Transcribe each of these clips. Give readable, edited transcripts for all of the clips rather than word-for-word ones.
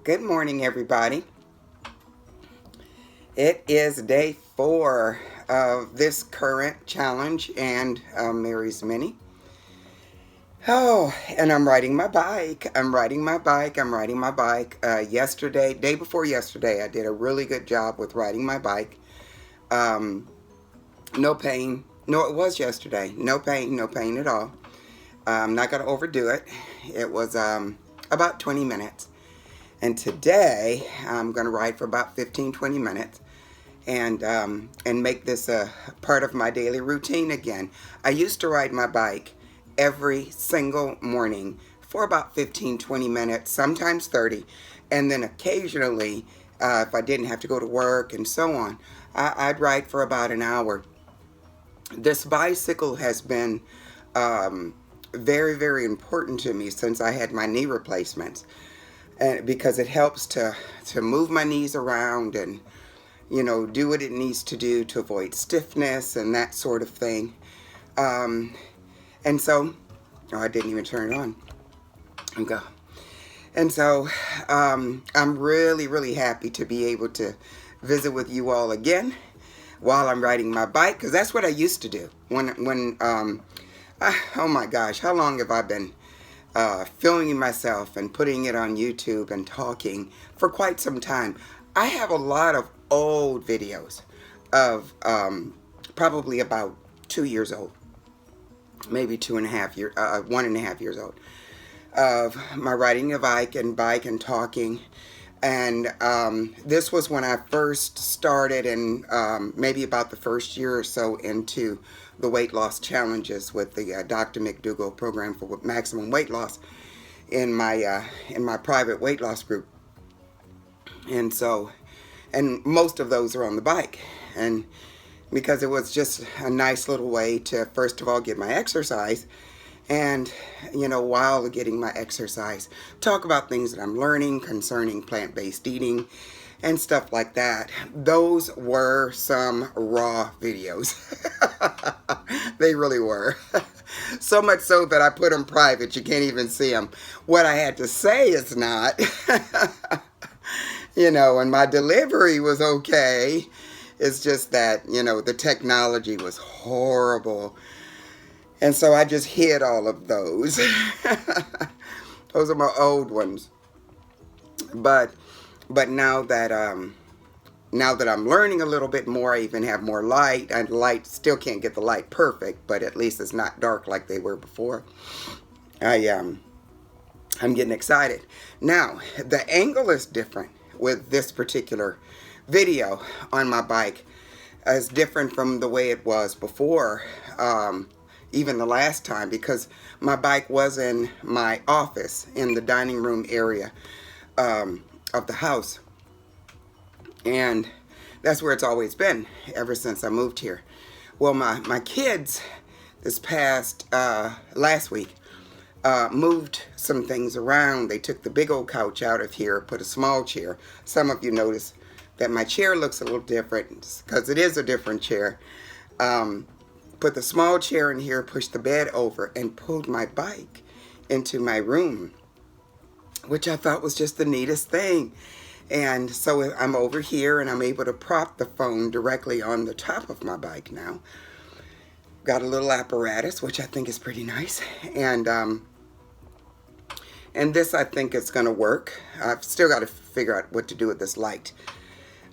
Good morning, everybody. It is day 4 of this current challenge and Mary's Mini. Oh, and I'm riding my bike. Yesterday, day before yesterday, I did a really good job with riding my bike. No pain. No, it was yesterday. No pain at all. I'm not going to overdo it. It was about 20 minutes. And today, I'm going to ride for about 15-20 minutes and make this a part of my daily routine again. I used to ride my bike every single morning for about 15-20 minutes, sometimes 30. And then occasionally, if I didn't have to go to work and so on, I'd ride for about an hour. This bicycle has been very, very important to me since I had my knee replacements. And because it helps to move my knees around and, do what it needs to do to avoid stiffness and that sort of thing. And so, I didn't even turn it on. And so, I'm really, really happy to be able to visit with you all again while I'm riding my bike, because that's what I used to do. Oh my gosh, how long have I been filming myself and putting it on YouTube and talking for quite some time? I have a lot of old videos of probably about 2 years old, maybe 1.5 years old, of my riding a bike and talking. And this was when I first started, and maybe about the first year or so into the weight loss challenges with the Dr. McDougall program for maximum weight loss in my private weight loss group. And so, and most of those are on the bike, and because it was just a nice little way to first of all get my exercise, and while getting my exercise, talk about things that I'm learning concerning plant-based eating and stuff like that. Those were some raw videos. They really were. So much so that I put them private. You can't even see them. What I had to say is not. And my delivery was okay. It's just that, the technology was horrible. And so I just hid all of those. Those are my old ones. But now that I'm learning a little bit more, I even have more light. And light still can't get the light perfect, but at least it's not dark like they were before. I'm getting excited. Now, the angle is different with this particular video on my bike. Is different from the way it was before. Even the last time, because my bike was in my office in the dining room area of the house, and that's where it's always been ever since I moved here. Well, my kids this past last week moved some things around. They took the big old couch out of here, put a small chair. Some of you notice that my chair looks a little different because it is a different chair. Put the small chair in here, pushed the bed over, and pulled my bike into my room, which I thought was just the neatest thing. And so I'm over here, and I'm able to prop the phone directly on the top of my bike now. Got a little apparatus, which I think is pretty nice. And this, I think, is going to work. I've still got to figure out what to do with this light.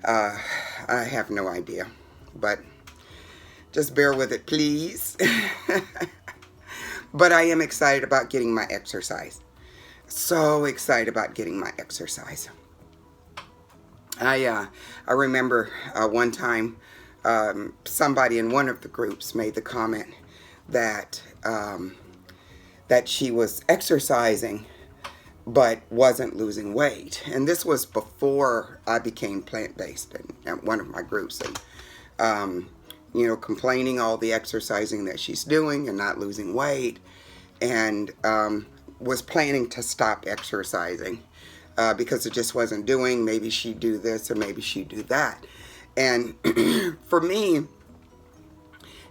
I have no idea, but just bear with it, please. But I am excited about getting my exercise. So excited about getting my exercise. I remember one time somebody in one of the groups made the comment that that she was exercising but wasn't losing weight. And this was before I became plant-based in one of my groups. And complaining all the exercising that she's doing and not losing weight, and was planning to stop exercising because it just wasn't doing. Maybe she'd do this or maybe she'd do that. And for me,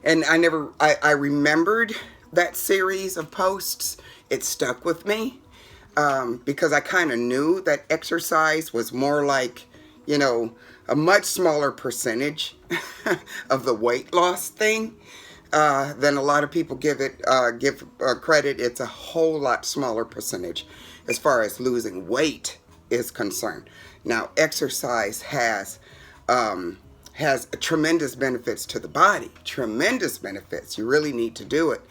and I remembered that series of posts. It stuck with me. because I kind of knew that exercise was more like, you know, a much smaller percentage of the weight loss thing than a lot of people give credit. It's a whole lot smaller percentage as far as losing weight is concerned. Now, exercise has tremendous benefits to the body. Tremendous benefits. You really need to do it.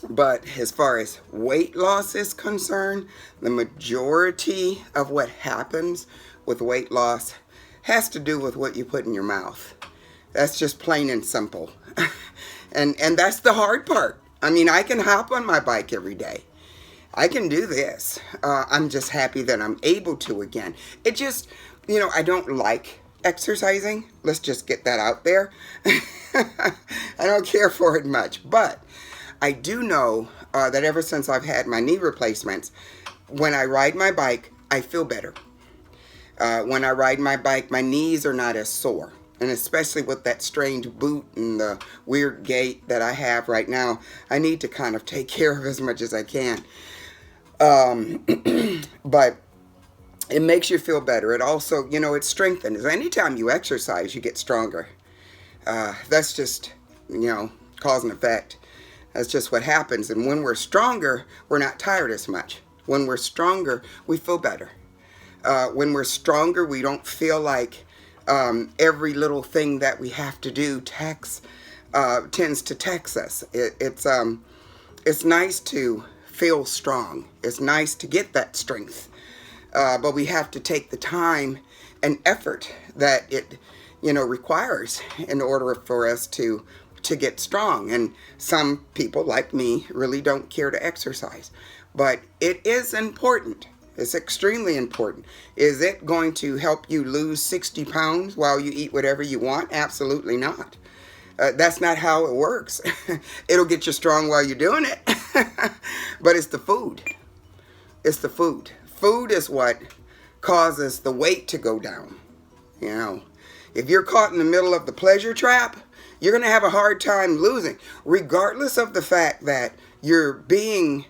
But as far as weight loss is concerned, the majority of what happens with weight loss has to do with what you put in your mouth. That's just plain and simple. and that's the hard part. I mean, I can hop on my bike every day. I can do this. I'm just happy that I'm able to again. It just, you know, I don't like exercising. Let's just get that out there. I don't care for it much. But I do know that ever since I've had my knee replacements, when I ride my bike, I feel better. When I ride my bike, my knees are not as sore. And especially with that strange boot and the weird gait that I have right now, I need to kind of take care of as much as I can. But it makes you feel better. It also, you know, it strengthens. Anytime you exercise, you get stronger. That's just, you know, cause and effect. That's just what happens. And when we're stronger, we're not tired as much. When we're stronger, we feel better. When we're stronger, we don't feel like every little thing that we have to do tends to tax us. It's nice to feel strong. It's nice to get that strength. But we have to take the time and effort that it, you know, requires in order for us to get strong. And some people like me really don't care to exercise. But it is important. It's extremely important. Is it going to help you lose 60 pounds while you eat whatever you want? Absolutely not. That's not how it works. It'll get you strong while you're doing it. But it's the food. It's the food. Food is what causes the weight to go down. You know, if you're caught in the middle of the pleasure trap, you're going to have a hard time losing, regardless of the fact that you're being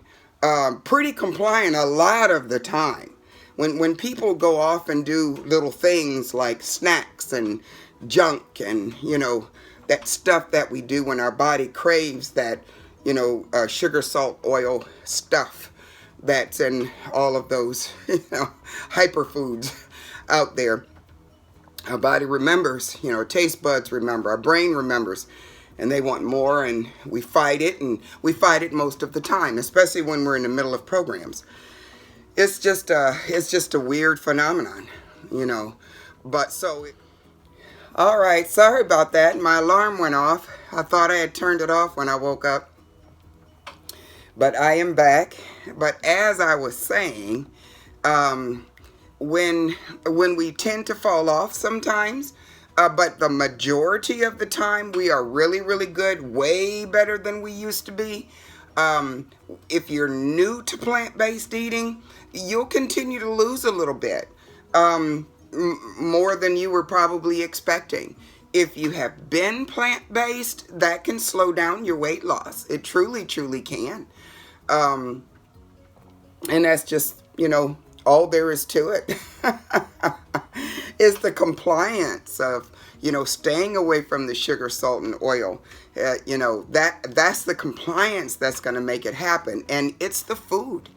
pretty compliant a lot of the time. When people go off and do little things like snacks and junk and, you know, that stuff that we do when our body craves that, you know, sugar, salt, oil stuff that's in all of those, you know, hyperfoods out there. Our body remembers, you know, our taste buds remember, our brain remembers, and they want more, and we fight it, and we fight it most of the time, especially when we're in the middle of programs. It's just a weird phenomenon, you know. But so, all right, sorry about that. My alarm went off. I thought I had turned it off when I woke up. But I am back. But as I was saying, when we tend to fall off sometimes, but the majority of the time we are really, really good, way better than we used to be. If you're new to plant-based eating, you'll continue to lose a little bit, more than you were probably expecting. If you have been plant-based, that can slow down your weight loss. It truly, truly can. And that's just, you know, all there is to it. Is the compliance of, you know, staying away from the sugar, salt, and oil. You know, that's the compliance that's going to make it happen. And it's the food.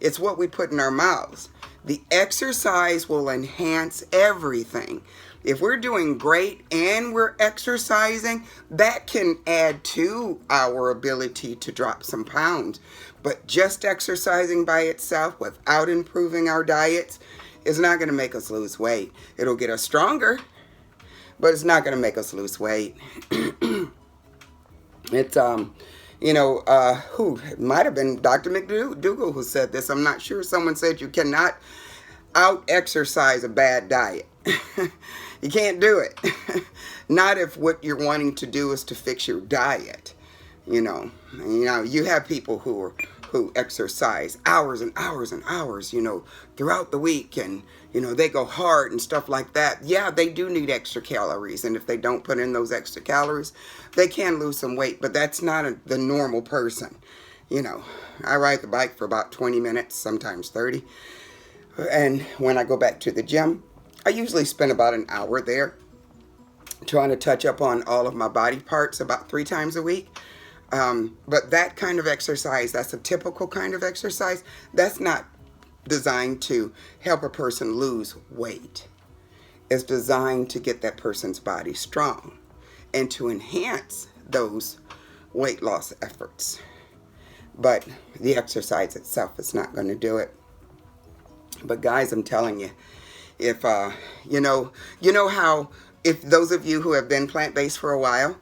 It's what we put in our mouths. The exercise will enhance everything. If we're doing great and we're exercising, that can add to our ability to drop some pounds. But just exercising by itself without improving our diets is not going to make us lose weight. It'll get us stronger, but it's not going to make us lose weight. It's, you know, it might have been Dr. McDougall who said this. I'm not sure. Someone said you cannot out-exercise a bad diet. You can't do it. Not if what you're wanting to do is to fix your diet. You know, you have people who exercise hours and hours and hours, you know, throughout the week, and, you know, they go hard and stuff like that. Yeah, they do need extra calories, and if they don't put in those extra calories, they can lose some weight, but that's not the normal person. You know, I ride the bike for about 20 minutes, sometimes 30. And when I go back to the gym, I usually spend about an hour there trying to touch up on all of my body parts about 3 times a week. But that kind of exercise, that's a typical kind of exercise. That's not designed to help a person lose weight. It's designed to get that person's body strong and to enhance those weight loss efforts. But the exercise itself is not going to do it. But guys, I'm telling you, if you know how, if those of you who have been plant-based for a while,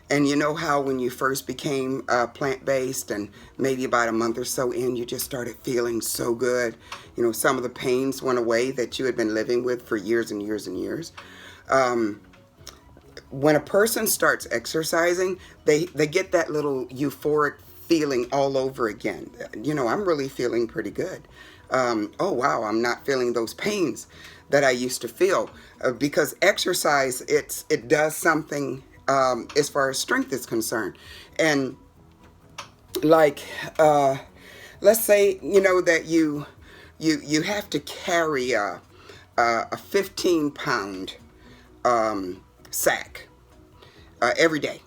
and you know how when you first became plant-based and maybe about a month or so in, you just started feeling so good. You know, some of the pains went away that you had been living with for years and years and years. When a person starts exercising, they get that little euphoric feeling all over again. You know, I'm really feeling pretty good. Oh wow, I'm not feeling those pains that I used to feel, because exercise, it does something as far as strength is concerned. And like, let's say, you know, that you have to carry a 15-pound sack every day,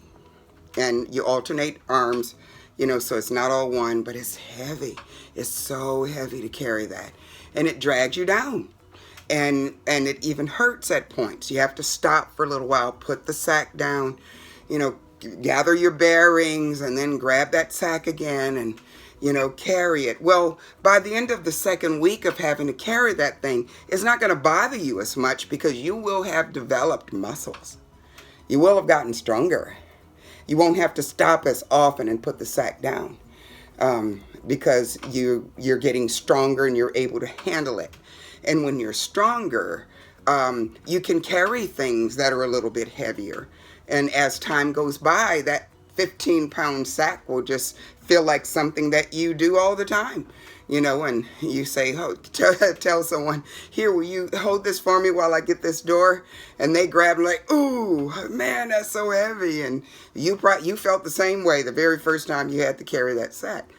and you alternate arms, you know, so it's not all one, but it's heavy. It's so heavy to carry that, and it drags you down, and it even hurts at points. You have to stop for a little while, put the sack down, you know, gather your bearings, and then grab that sack again and, you know, carry it. Well, by the end of the second week of having to carry that thing, it's not going to bother you as much because you will have developed muscles. You will have gotten stronger. You won't have to stop as often and put the sack down, because you're getting stronger and you're able to handle it. And when you're stronger, you can carry things that are a little bit heavier. And as time goes by, that 15-pound sack will just feel like something that you do all the time. You know, and you say, oh, tell someone, here, will you hold this for me while I get this door? And they grab it like, ooh, man, that's so heavy. And you felt the same way the very first time you had to carry that sack.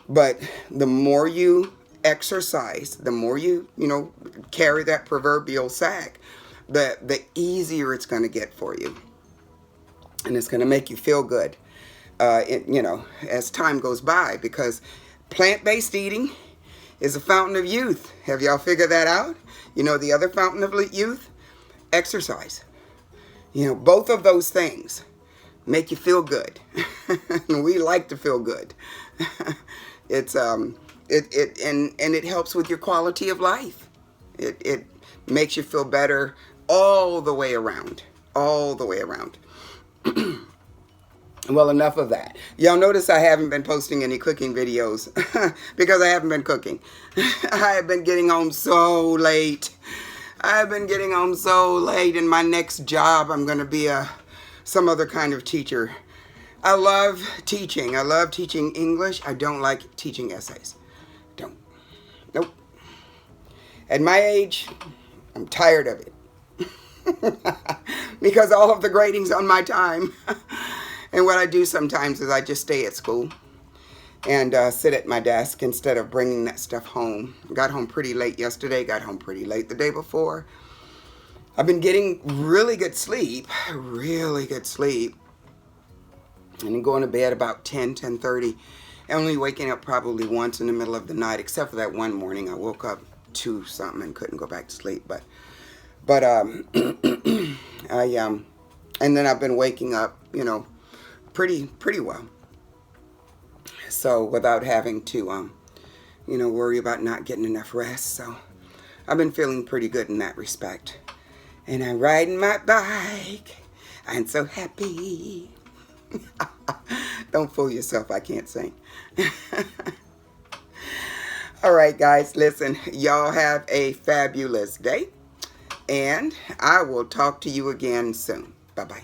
But the more you exercise, the more you know, carry that proverbial sack, the easier it's going to get for you. And it's going to make you feel good, you know, as time goes by, because plant-based eating is a fountain of youth. Have y'all figured that out? You know, the other fountain of youth? Exercise. You know, both of those things make you feel good. We like to feel good. It's and it helps with your quality of life. It makes you feel better all the way around. All the way around. Well, enough of that. Y'all notice I haven't been posting any cooking videos because I haven't been cooking. I have been getting home so late. I've been getting home so late. In my next job, I'm going to be some other kind of teacher. I love teaching. I love teaching English. I don't like teaching essays. Don't. Nope. At my age, I'm tired of it. Because all of the grading's on my time. And what I do sometimes is I just stay at school and sit at my desk instead of bringing that stuff home. Got home pretty late yesterday, got home pretty late the day before. I've been getting really good sleep, and then going to bed about 10:30, and only waking up probably once in the middle of the night, except for that one morning I woke up 2 something and couldn't go back to sleep. But and then I've been waking up, you know, pretty well. So without having to, you know, worry about not getting enough rest. So I've been feeling pretty good in that respect. And I'm riding my bike. I'm so happy. Don't fool yourself, I can't sing. All right, guys, listen, y'all have a fabulous day. And I will talk to you again soon. Bye-bye.